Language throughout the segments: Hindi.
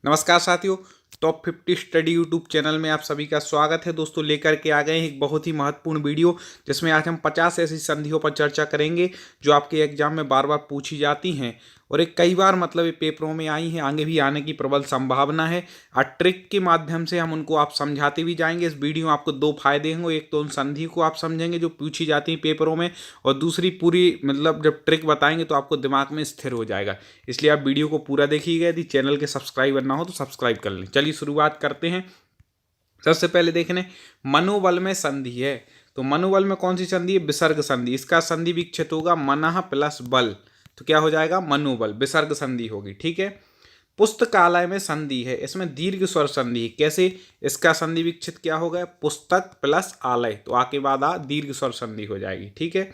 नमस्कार साथियों, टॉप 50 स्टडी यूट्यूब चैनल में आप सभी का स्वागत है। दोस्तों लेकर के आ गए हैं एक बहुत ही महत्वपूर्ण वीडियो, जिसमें आज हम 50 ऐसी संधियों पर चर्चा करेंगे जो आपके एग्जाम में बार बार पूछी जाती हैं और एक कई बार मतलब ये पेपरों में आई हैं, आगे भी आने की प्रबल संभावना है। और ट्रिक के माध्यम से हम उनको आप समझाते भी जाएंगे। इस वीडियो में आपको दो फायदे होंगे, एक तो उन संधि को आप समझेंगे जो पूछी जाती हैं पेपरों में, और दूसरी पूरी मतलब जब ट्रिक बताएंगे तो आपको दिमाग में स्थिर हो जाएगा। इसलिए आप वीडियो को पूरा देखिएगा। यदि चैनल के सब्सक्राइबर ना हो तो सब्सक्राइब कर लें। चलिए शुरुआत करते हैं। सबसे पहले देखने मनोबल में संधि है, तो मनोबल में कौन सी संधि है? विसर्ग संधि। इसका संधि विच्छेद होगा मनः प्लस बल, तो क्या हो जाएगा? मनोबल। विसर्ग संधि होगी, ठीक है। पुस्तकालय में संधि है, इसमें दीर्घ स्वर संधि है। कैसे? इसका संधि विच्छेद क्या होगा? पुस्तक प्लस आलय, तो आ के बाद आ दीर्घ स्वर संधि हो जाएगी, ठीक है।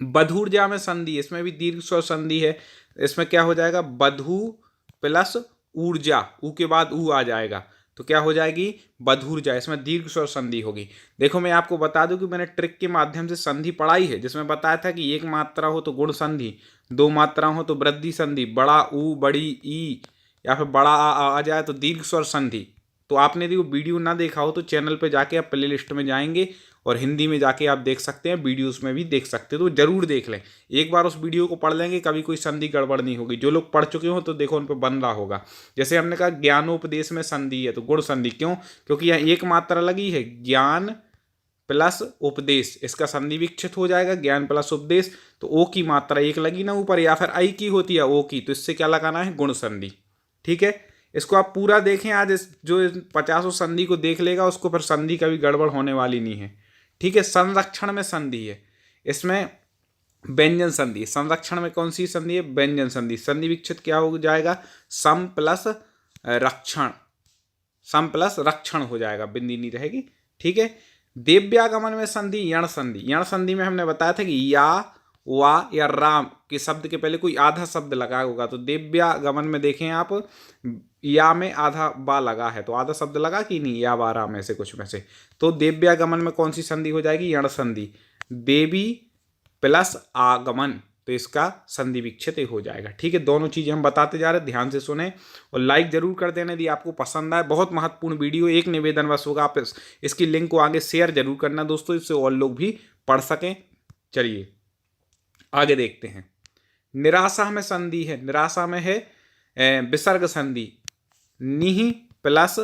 बधूर्जा में संधि, इसमें भी दीर्घ स्वर संधि है। इसमें क्या हो जाएगा? बधू प्लस ऊर्जा, ऊ के बाद ऊ आ जाएगा, तो क्या हो जाएगी? बधूर्जा। इसमें दीर्घ स्वर संधि होगी। देखो मैं आपको बता दूं कि मैंने ट्रिक के माध्यम से संधि पढ़ाई है, जिसमें बताया था कि एक मात्रा हो तो गुण संधि, दो मात्रा हो तो वृद्धि संधि, बड़ा ऊ बड़ी ई या फिर बड़ा आ जाए तो दीर्घ स्वर संधि। तो आपने यदि वो वीडियो ना देखा हो तो चैनल पे जाके आप प्ले लिस्ट में जाएंगे और हिंदी में जाके आप देख सकते हैं, वीडियोस में भी देख सकते हैं, तो जरूर देख लें। एक बार उस वीडियो को पढ़ लेंगे, कभी कोई संधि गड़बड़ नहीं होगी। जो लोग पढ़ चुके हो तो देखो उन पर बन रहा होगा। जैसे हमने कहा ज्ञानोपदेश में संधि है, तो गुण संधि। क्यों? क्योंकि यहाँ एक मात्रा लगी है, ज्ञान प्लस उपदेश, इसका संधि विच्छेद हो जाएगा ज्ञान प्लस उपदेश। तो ओ की मात्रा एक लगी ना ऊपर, या फिर आई की होती है ओ की, तो इससे क्या लगाना है? गुण संधि, ठीक है। इसको आप पूरा देखें आज। जो 50 संधि को देख लेगा उसको फिर संधि कभी गड़बड़ होने वाली नहीं है, ठीक है। संरक्षण में संधि है, इसमें व्यंजन संधि। संरक्षण में कौन सी संधि है? व्यंजन संधि। संधि विच्छेद क्या हो जाएगा? सम प्लस रक्षण, सम प्लस रक्षण हो जाएगा, बिंदी नहीं रहेगी, ठीक है। देव्यागमन में संधि यण संधि। यण संधि में हमने बताया था कि या वा या राम के शब्द के पहले कोई आधा शब्द लगा होगा, तो देव्यागमन में देखें आप, या में आधा बा लगा है, तो आधा शब्द लगा कि नहीं? या वा राम, ऐसे कुछ में से। तो देव्यागमन में कौन सी संधि हो जाएगी? यण संधि। देवी प्लस आगमन, तो इसका संधि विच्छेद हो जाएगा, ठीक है। दोनों चीजें हम बताते जा रहे हैं, ध्यान से सुने और लाइक जरूर कर देना यदि आपको पसंद आए। बहुत महत्वपूर्ण वीडियो। एक निवेदन बस होगा, आप इसकी लिंक को आगे शेयर जरूर करना दोस्तों, इससे और लोग भी पढ़ सकें। चलिए आगे देखते हैं। निराशा में संधि है, निराशा में है विसर्ग संधि, निहि प्लस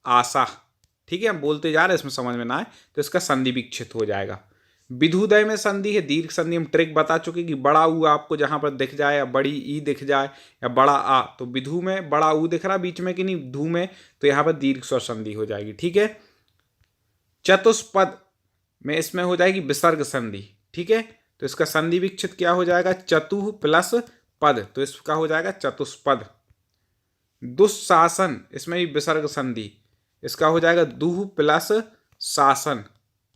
आशा, ठीक है। हम बोलते जा रहे हैं, इसमें समझ में ना आए तो इसका संधि विच्छेद हो जाएगा। विधुदय में संधि है दीर्घ संधि। हम ट्रिक बता चुके कि बड़ा ऊ आपको जहां पर दिख जाए या बड़ी ई दिख जाए या बड़ा आ, तो विधु में बड़ा ऊ दिख रहा बीच में कि नहीं? धू में, तो यहां पर दीर्घ स्वर संधि हो जाएगी, ठीक है। चतुष्पद में इसमें हो जाएगी विसर्ग संधि, ठीक है। तो इसका संधि विच्छेद क्या हो जाएगा? चतुः प्लस पद, तो इसका हो जाएगा चतुष्पद। दुशासन, इसमें भी विसर्ग संधि, इसका हो जाएगा दुह प्लस शासन,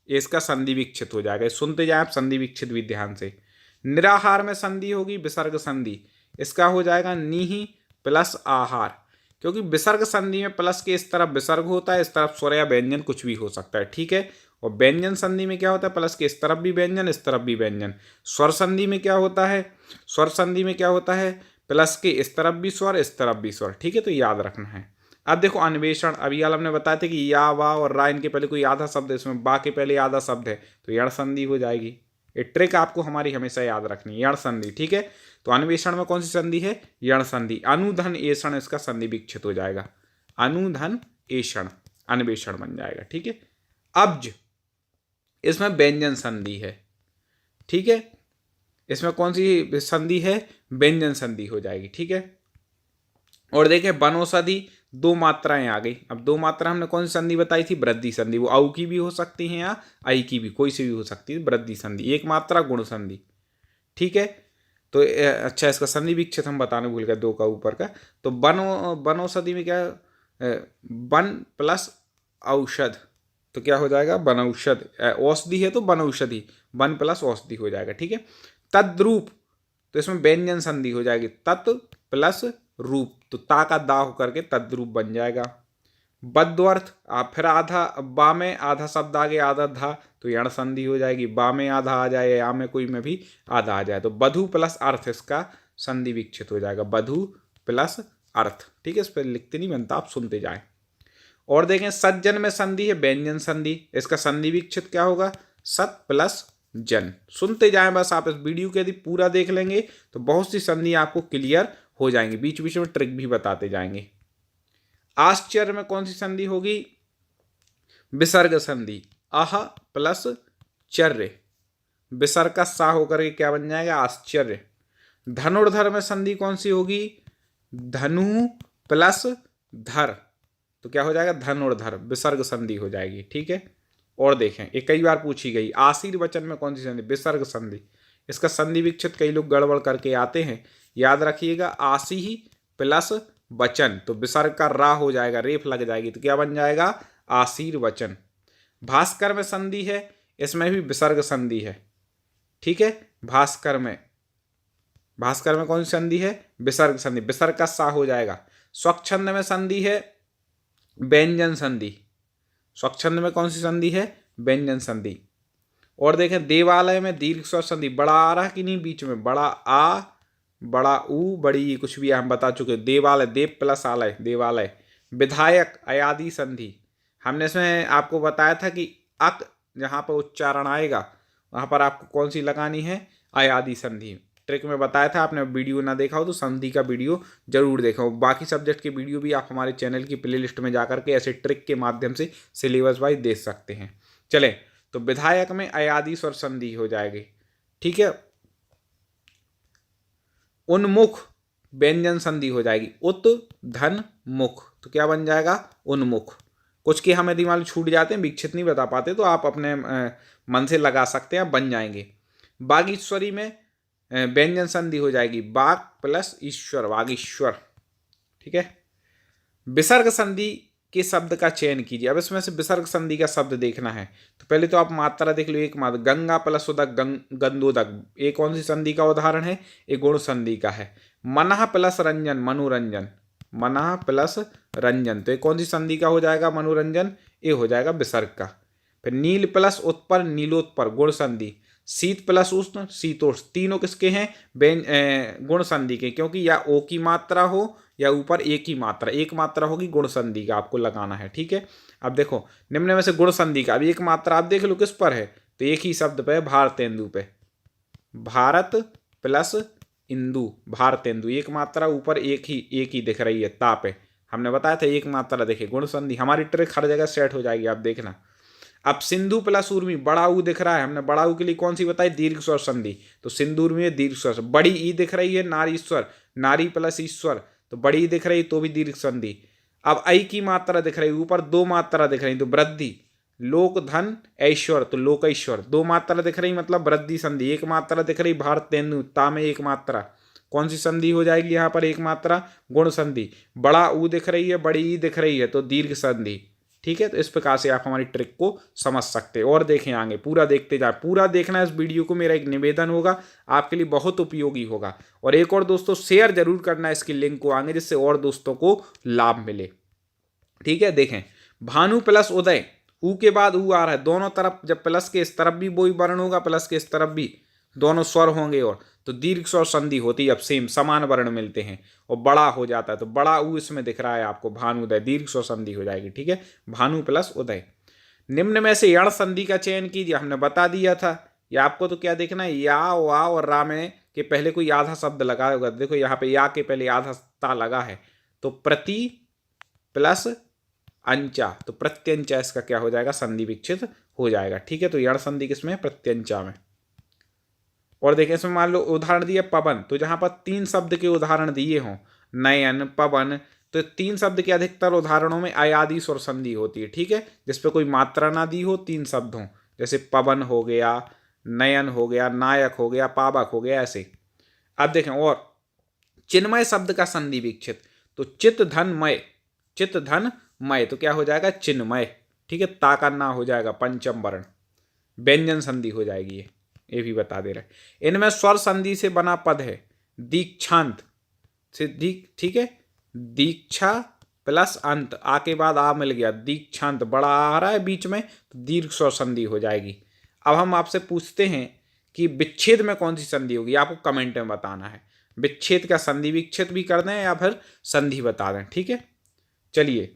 इसका संधि विच्छेद हो जाएगा। सुनते जाए आप संधि विच्छेद भी ध्यान से। निराहार में संधि होगी विसर्ग संधि, इसका हो जाएगा निहि प्लस आहार, क्योंकि विसर्ग संधि में प्लस के इस तरफ विसर्ग होता है, इस तरफ स्वर या व्यंजन कुछ भी हो सकता है, ठीक है। और व्यंजन संधि में क्या होता है? प्लस के इस तरफ भी व्यंजन, इस तरफ भी व्यंजन। स्वर संधि में क्या होता है? स्वर संधि में क्या होता है? प्लस के इस तरफ भी स्वर, इस तरफ भी स्वर, ठीक है। तो याद रखना है। अब देखो अन्वेषण, अभी हाल हमने बताया था कि या वा और रा इनके पहले कोई आधा शब्द है, इसमें बा के पहले आधा शब्द है, तो यण संधि हो जाएगी। ये ट्रिक आपको हमारी हमेशा याद रखनी है, यण संधि, ठीक है। तो अन्वेषण में कौन सी संधि है? यण संधि। अनुधन एषण, इसका संधि विच्छेद हो जाएगा, अनुधन एषण, अन्वेषण बन जाएगा, ठीक है। अब्ज, इसमें व्यंजन संधि है, ठीक है। इसमें कौन सी संधि है? व्यंजन संधि हो जाएगी, ठीक है। और देखें वनौषधि, दो मात्राएं आ गई। अब दो मात्रा हमने कौन सी संधि बताई थी? वृद्धि संधि। वो औ की भी हो सकती है या आई की भी, कोई सी भी हो सकती है। वृद्धि संधि एक मात्रा गुण संधि, ठीक है। तो अच्छा, इसका संधि विच्छेद हम बताने भूल गए, दो का ऊपर का। तो वनौषधि में क्या? वन प्लस औषध, तो क्या हो जाएगा? वनौषध। औषधि है तो वनौषधि, वन प्लस औषधि हो जाएगा, ठीक है। तद्रूप, तो इसमें व्यंजन संधि हो जाएगी, तत् प्लस रूप, तो ता का दा होकर के तद्रूप बन जाएगा। बद्वर्थ, आप फिर आधा बा में आधा शब्द आ गया, आधा धा, तो यण संधि हो जाएगी। बा में आधा आ जाए या में कोई में भी आधा आ जाए, तो बधु प्लस अर्थ, इसका संधि विच्छेद हो जाएगा, बधु प्लस अर्थ। ठीक है, इस पर लिखते नहीं बनता, आप सुनते जाएं। और देखें सज्जन में संधि है व्यंजन संधि, इसका संधि विच्छेद क्या होगा, सत प्लस जन। सुनते जाएं बस, आप इस वीडियो को यदि पूरा देख लेंगे तो बहुत सी संधि आपको क्लियर हो जाएंगी, बीच बीच में ट्रिक भी बताते जाएंगे। आश्चर्य में कौन सी संधि होगी, विसर्ग संधि, अह प्लस चर्य, विसर्ग का सा होकर के क्या बन जाएगा, आश्चर्य। धनुर्धर में संधि कौन सी होगी, धनु प्लस धर, तो क्या हो जाएगा, धनुर्धर, विसर्ग संधि हो जाएगी। ठीक है, और देखें एक कई बार पूछी गई, आशीर्वचन में कौन सी संधि, विसर्ग संधि, इसका संधि विच्छेद कई लोग गड़बड़ करके आते हैं, याद रखिएगा आशी ही प्लस वचन, तो विसर्ग का रा हो जाएगा, रेफ लग जाएगी, तो क्या बन जाएगा, आशीर्वचन। भास्कर में संधि है, इसमें भी विसर्ग संधि है। ठीक है, भास्कर में कौन सी संधि है, विसर्ग संधि, विसर्ग का सा हो जाएगा। स्वच्छंद में संधि है व्यंजन संधि, स्वच्छंद में कौन सी संधि है, व्यंजन संधि। और देखें देवालय में दीर्घ स्वर संधि, बड़ा आ रहा कि नहीं बीच में, बड़ा आ बड़ा ऊ बड़ी, कुछ भी हम बता चुके। देवालय, देव प्लस आलय, देवालय। विधायक अयादि संधि, हमने इसमें आपको बताया था कि अक जहाँ पर उच्चारण आएगा वहाँ पर आपको कौन सी लगानी है, अयादि संधि, ट्रिक में बताया था। आपने वीडियो ना देखा हो तो संधि का वीडियो जरूर देखा हो, बाकी सब्जेक्ट के वीडियो भी आप हमारे चैनल की प्लेलिस्ट में जाकर के ऐसे ट्रिक के माध्यम से सिलेबस वाइज देख सकते हैं। चलें, तो विधायक में अयादि स्वर संधि हो जाएगी। ठीक है, उन्मुख व्यंजन संधि हो जाएगी, उत धन मुख, तो क्या बन जाएगा, उन्मुख। कुछ के हमें दिमाग छूट जाते हैं, विक्षित नहीं बता पाते, तो आप अपने मन से लगा सकते हैं, बन जाएंगे। बागीश्वरी में व्यंजन संधि हो जाएगी, बाग प्लस ईश्वर, बागीश्वर। ठीक है, विसर्ग संधि के शब्द का चयन कीजिए। अब इसमें से विसर्ग संधि का शब्द देखना है, तो पहले तो आप मात्रा देख लो। एक मात्रा, गंगा प्लस उदक, गंदोदक, ये कौन सी संधि का उदाहरण है, एक गुण संधि का है। मनः प्लस रंजन, मनोरंजन, मनः प्लस रंजन, तो ये कौन सी संधि का हो जाएगा, मनोरंजन, ये हो जाएगा विसर्ग का। फिर नील प्लस उत्पर, नीलोत्पर, गुण संधि। शीत प्लस उष्ण, शीतोष्ण, तीनों किसके हैं, गुण संधि के, क्योंकि या ओ की मात्रा हो या ऊपर एक ही मात्रा, एक मात्रा होगी, गुण संधि का आपको लगाना है। ठीक है, अब देखो निम्न में से गुण संधि का, अब एक मात्रा आप देख लो किस पर है, तो एक ही शब्द पे, भारतेंदु पे, भारत प्लस इंदु, भारतेंदु, एक मात्रा ऊपर एक ही दिख रही है, ता पे हमने बताया था एक मात्रा। देखिए गुण संधि, हमारी ट्रिक हर जगह सेट हो जाएगी, आप देखना। अब सिंधु प्लस उर्मी, बड़ा ऊ दिख रहा है, हमने बड़ा ऊ के लिए कौन सी बताई, दीर्घ स्वर संधि, तो सिंधु उर्मी में दीर्घ स्वर। बड़ी ई दिख रही है, नारीश्वर, नारी प्लस ईश्वर, तो बड़ी दिख रही तो भी दीर्घ संधि। अब ऐ की मात्रा दिख रही, ऊपर दो मात्रा दिख रही, तो वृद्धि, लोक धन ऐश्वर, तो लोकेश्वर, दो मात्रा दिख रही मतलब वृद्धि संधि। एक मात्रा दिख रही भारतेंदु, ता में एक मात्रा, कौन सी संधि हो जाएगी यहाँ पर, एक मात्रा, गुण संधि। बड़ा ऊ दिख रही है, बड़ी ई दिख रही है, तो दीर्घ संधि। ठीक है, तो इस प्रकार से आप हमारी ट्रिक को समझ सकते हैं। और देखें आगे, पूरा देखते जाए, पूरा देखना इस वीडियो को, मेरा एक निवेदन होगा, आपके लिए बहुत उपयोगी होगा। और एक और दोस्तों शेयर जरूर करना इसकी लिंक को आगे, जिससे और दोस्तों को लाभ मिले। ठीक है, देखें भानु प्लस उदय, ऊ के बाद ऊ आ रहा है, दोनों तरफ जब प्लस के इस तरफ भी वही वर्ण होगा, प्लस के इस तरफ भी दोनों स्वर होंगे, और तो दीर्घ स्वर संधि होती है। अब सेम समान वर्ण मिलते हैं और बड़ा हो जाता है, तो बड़ा ऊ इसमें दिख रहा है आपको, भानुदय, दीर्घ स्वर संधि हो जाएगी। ठीक है, भानु प्लस उदय। निम्न में से यण संधि का चयन कीजिए, हमने बता दिया था। या आपको तो क्या देखना है, या वा और रा में के पहले कोई आधा शब्द लगा होगा, देखो यहाँ पे या के पहले आधा ता लगा है, तो प्रति प्लस अंचा, तो प्रत्यंचा इसका क्या हो जाएगा, संधि विच्छेद हो जाएगा। ठीक है, तो यण संधि किसमें, प्रत्यंचा में। और देखें इसमें मान लो उदाहरण दिए पवन, तो जहां पर तीन शब्द के उदाहरण दिए हों, नयन, पवन, तो तीन शब्द के अधिकतर उदाहरणों में अयादि स्वर संधि होती है। ठीक है, जिसपे कोई मात्रा ना दी हो, तीन शब्द हों, जैसे पवन हो गया, नयन हो गया, नायक हो गया, पावक हो गया, ऐसे। अब देखें और चिन्मय शब्द का संधि विच्छेद, तो चित धन मय, चित धन मय, तो क्या हो जाएगा, चिन्मय। ठीक है, ता का ना हो जाएगा पंचम वर्ण, व्यंजन संधि हो जाएगी, ये भी बता दे रहे। इनमें स्वर संधि से बना पद है दीक्षांत से, ठीक है, दीक्षा प्लस अंत, आ के बाद आ मिल गया, दीक्षांत, बड़ा आ रहा है बीच में, तो दीर्घ स्वर संधि हो जाएगी। अब हम आपसे पूछते हैं कि विच्छेद में कौन सी संधि होगी, आपको कमेंट में बताना है। विच्छेद का संधि विच्छेद भी कर दें या फिर संधि बता दें। ठीक है, चलिए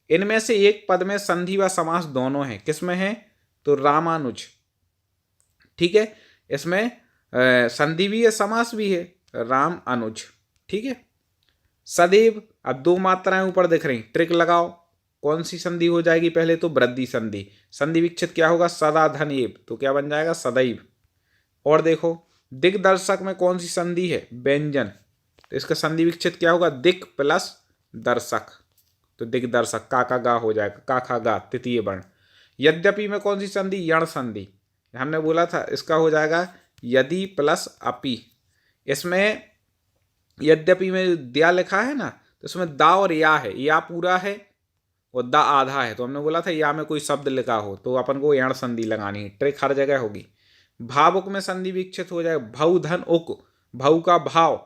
इनमें से एक पद में संधि व समास दोनों हैं, किसमें है? तो रामानुज। ठीक है, इसमें संधि भी है समास भी है, राम अनुज। ठीक है, सदैव, अब दो मात्राएं ऊपर दिख रही, ट्रिक लगाओ, कौन सी संधि हो जाएगी? पहले तो वृद्धि संधि, संधि विच्छेद क्या होगा? सदा धन एव, तो क्या बन जाएगा? सदैव। और देखो दिग्दर्शक में कौन सी संधि है? व्यंजन, तो इसका संधि विच्छेद क्या होगा? दिक् प्लस दर्शक, तो दिग्दर्शक, का गा हो जाएगा, का खा गा तृतीय वर्ण। यद्यपि में कौन सी संधि? यण संधि, हमने बोला था इसका हो जाएगा यदि प्लस अपि। इसमें यद्यपि में द्या लिखा है ना, तो इसमें दा और या है, या पूरा है और दा आधा है, तो हमने बोला था या में कोई शब्द लिखा हो तो अपन को यण संधि लगानी है, ट्रिक हर जगह होगी। भावुक में संधि विच्छेद हो जाएगा भव धन उक, भव का भाव,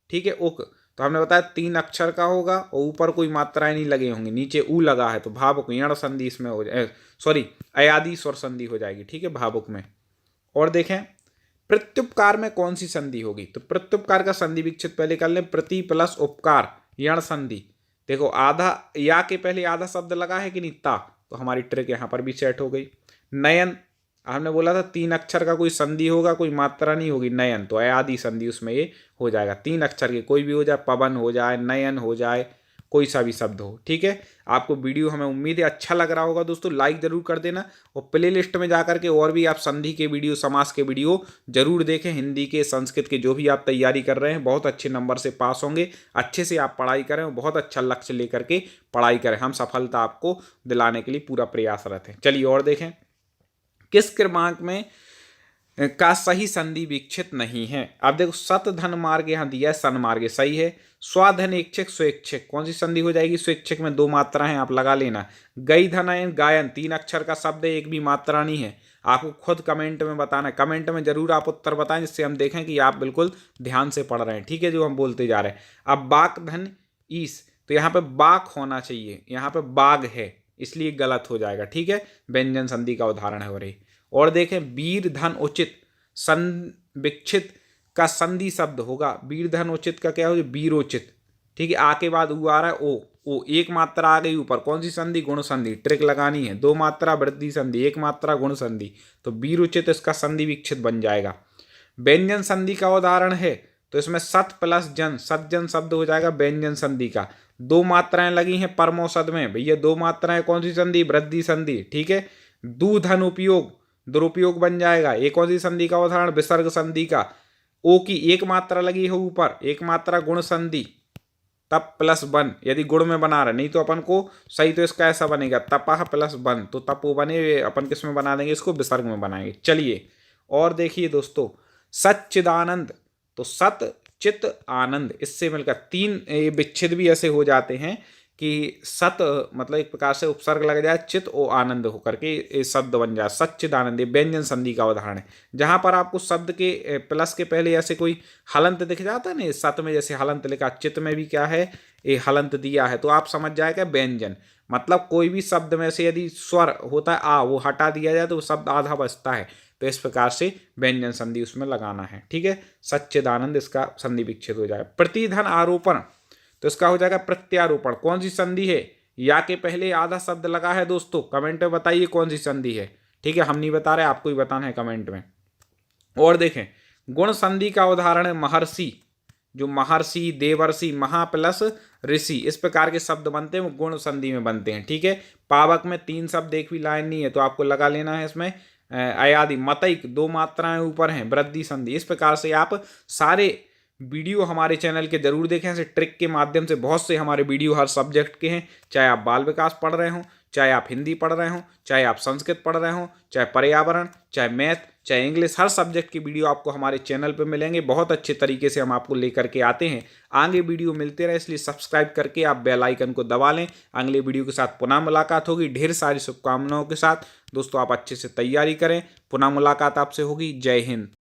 ठीक है, उक, तो हमने बताया 3 अक्षर का होगा और ऊपर कोई मात्राएं नहीं लगे होंगे, नीचे ऊ लगा है, तो भावुक यण संधि इसमें हो जाए, सॉरी अयादि स्वर संधि हो जाएगी। ठीक है, भावुक में। और देखें प्रत्युपकार में कौन सी संधि होगी? तो प्रत्युपकार का संधि विच्छेद पहले कर लें, प्रति प्लस उपकार यण संधि। देखो आधा, या के पहले आधा शब्द लगा है कि नहीं? ता, तो हमारी ट्रिक यहाँ पर भी सेट हो गई। नयन, हमने बोला था 3 अक्षर का कोई संधि होगा, कोई मात्रा नहीं होगी, नयन, तो अयादि संधि उसमें ये हो जाएगा। 3 अक्षर के कोई भी हो जाए, पवन हो जाए, नयन हो जाए, कोई सा भी शब्द हो। ठीक है, आपको वीडियो हमें उम्मीद है अच्छा लग रहा होगा दोस्तों, लाइक जरूर कर देना और प्ले लिस्ट में जाकर के और भी आप संधि के वीडियो, समास के वीडियो जरूर देखें। हिंदी के, संस्कृत के, जो भी आप तैयारी कर रहे हैं, बहुत अच्छे नंबर से पास होंगे। अच्छे से आप पढ़ाई करें और बहुत अच्छा लक्ष्य लेकर के पढ़ाई करें, हम सफलता आपको दिलाने के लिए पूरा प्रयासरत हैं। चलिए और देखें, किस क्रमांक में का सही संधि विच्छेद नहीं है? अब देखो सत धन मार्ग यहाँ दिया है, सन मार्ग सही है। स्वाधन इच्छिक स्वेच्छिक, कौन सी संधि हो जाएगी? स्वेच्छिक में 2 मात्रा है, आप लगा लेना। गई धनयन गायन, 3 अक्षर का शब्द है, एक भी मात्रा नहीं है। आपको खुद कमेंट में बताना है, कमेंट में जरूर आप उत्तर बताएं, जिससे हम देखें कि आप बिल्कुल ध्यान से पढ़ रहे हैं। ठीक है, जो हम बोलते जा रहे हैं। अब बाक धन ईस, तो यहाँ पे बाक होना चाहिए, यहाँ पे बाग है, इसलिए गलत हो जाएगा। ठीक है, व्यंजन संधि का उदाहरण है। और देखें वीर धन उचित विच्छित का संधि शब्द होगा, वीर धन उचित का क्या हो? वीरोचित। ठीक है, आ के बाद ऊ आ रहा है, ओ, एक मात्रा आ गई ऊपर, कौन सी संधि? गुण संधि, ट्रिक लगानी है। 2 मात्रा वृद्धि संधि, 1 मात्रा गुण संधि, तो वीरोचित इसका संधि विच्छेद बन जाएगा। व्यंजन संधि का उदाहरण है, तो इसमें सत प्लस जन, सज्जन शब्द हो जाएगा व्यंजन संधि का। 2 मात्राएं लगी हैं परमोसद में, भैया 2 मात्राएं, कौन सी संधि? वृद्धि संधि। ठीक है, दूधन उपयोग, दुरुपयोग बन जाएगा। एक कौन सी संधि का उदाहरण? विसर्ग संधि का। ओ की 1 मात्रा लगी है ऊपर, 1 मात्रा गुण संधि, तप प्लस बन, यदि गुण में बना रहे, नहीं तो अपन को सही तो इसका ऐसा बनेगा तपह प्लस बन, तो तपो बने, अपन किस में बना देंगे? इसको विसर्ग में बनाएंगे। चलिए और देखिए दोस्तों, सच्चिदानंद, तो सत चित आनंद, इससे मिलकर 3 विच्छेद भी ऐसे हो जाते हैं कि सत मतलब एक प्रकार से उपसर्ग लग जाए, चित और आनंद होकर के शब्द बन जाए, सच्चिदानंद, व्यंजन संधि का उदाहरण है। जहां पर आपको शब्द के प्लस के पहले ऐसे कोई हलंत दिख जाता है ना, सत में जैसे हलंत लिखा, चित में भी क्या है? ये हलंत दिया है, तो आप समझ जाएगा व्यंजन, मतलब कोई भी शब्द में से यदि स्वर होता है आ, वो हटा दिया जाए तो शब्द आधा बचता है, तो इस प्रकार से व्यंजन संधि उसमें लगाना है। ठीक है, सच्चिदानंद इसका संधि विच्छेद हो जाएगा। प्रतिधन आरोपण, तो इसका हो जाएगा प्रत्यारोपण, कौन सी संधि है? या के पहले आधा शब्द लगा है दोस्तों, कमेंट में बताइए कौन सी संधि है। ठीक है, हम नहीं बता रहे, आपको ही बताना है कमेंट में। और देखें गुण संधि का उदाहरण है महर्षि, जो महर्षि, देवर्षि, महा प्लस ऋषि, इस प्रकार के शब्द बनते हैं वो गुण संधि में बनते हैं। ठीक है, पावक में 3 शब्द, एक भी लाइन नहीं है, तो आपको लगा लेना है इसमें अयादि। मतैक 2 मात्राएं ऊपर हैं, वृद्धि संधि। इस प्रकार से आप सारे वीडियो हमारे चैनल के जरूर देखें, ऐसे ट्रिक के माध्यम से बहुत से हमारे वीडियो हर सब्जेक्ट के हैं, चाहे आप बाल विकास पढ़ रहे हों, चाहे आप हिंदी पढ़ रहे हों, चाहे आप संस्कृत पढ़ रहे हों, चाहे पर्यावरण, चाहे मैथ, चाहे इंग्लिश, हर सब्जेक्ट की वीडियो आपको हमारे चैनल पर मिलेंगे। बहुत अच्छे तरीके से हम आपको लेकर के आते हैं, आगे वीडियो मिलते रहे, इसलिए सब्सक्राइब करके आप बेल आइकन को दबा लें। अगले वीडियो के साथ पुनः मुलाकात होगी, ढेर सारी शुभकामनाओं के साथ। दोस्तों आप अच्छे से तैयारी करें, पुनः मुलाकात आपसे होगी। जय हिंद।